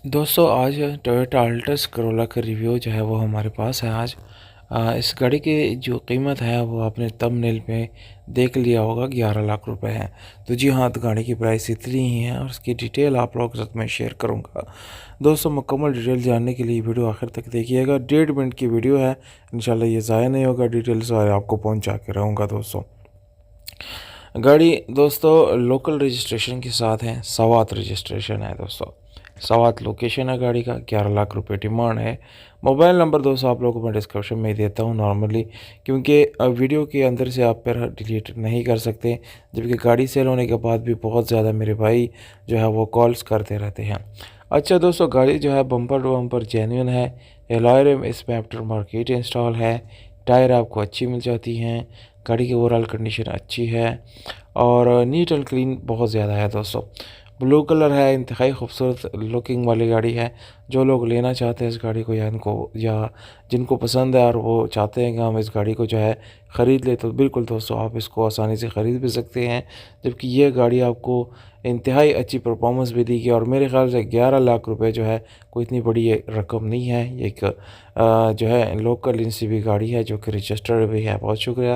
दोस्तों आज Toyota Altis Corolla का रिव्यू जो है वो हमारे पास है आज। इस गाड़ी की जो कीमत है वो आपने थंबनेल पे देख लिया होगा, 11 लाख रुपए है। तो जी हाँ, तो गाड़ी की प्राइस इतनी ही है और उसकी डिटेल आप लोगों के साथ मैं शेयर करूंगा। दोस्तों मुकम्मल डिटेल जानने के लिए वीडियो आखिर तक देखिएगा। 1.5 मिनट की वीडियो है, इंशाल्लाह ये ज़ाया नहीं होगा, डिटेल सारे आपको पहुँचा के रहूँगा। दोस्तों गाड़ी दोस्तों लोकल रजिस्ट्रेशन के साथ है, सवात रजिस्ट्रेशन है दोस्तों। सवात लोकेशन है गाड़ी का, 11 लाख रुपए डिमांड है। मोबाइल नंबर दोस्तों आप लोगों को मैं डिस्क्रिप्शन में देता हूँ नॉर्मली, क्योंकि वीडियो के अंदर से आप फिर डिलीट नहीं कर सकते, जबकि गाड़ी सेल होने के बाद भी बहुत ज़्यादा मेरे भाई जो है वो कॉल्स करते रहते हैं। अच्छा दोस्तों, गाड़ी जो है बम्पर टू बम्पर जेन्युइन है। एलॉय रिम इसमें आफ्टर मार्केट इंस्टॉल है। टायर आपको अच्छी मिल जाती हैं। गाड़ी की ओवरऑल कंडीशन अच्छी है और नीट एंड क्लीन बहुत ज़्यादा है दोस्तों। ब्लू कलर है, इंतहाई खूबसूरत लुकिंग वाली गाड़ी है। जो लोग लेना चाहते हैं इस गाड़ी को या जिनको पसंद है और वो चाहते हैं कि हम इस गाड़ी को जो है ख़रीद ले, तो बिल्कुल दोस्तों आप इसको आसानी से ख़रीद भी सकते हैं। जबकि ये गाड़ी आपको इंतहाई अच्छी परफॉर्मेंस भी देगी और मेरे ख़्याल से 11 लाख रुपए जो है कोई इतनी बड़ी रकम नहीं है। ये एक जो है लोकल एनसीवी गाड़ी है जो कि रजिस्टर्ड भी है। बहुत शुक्रिया।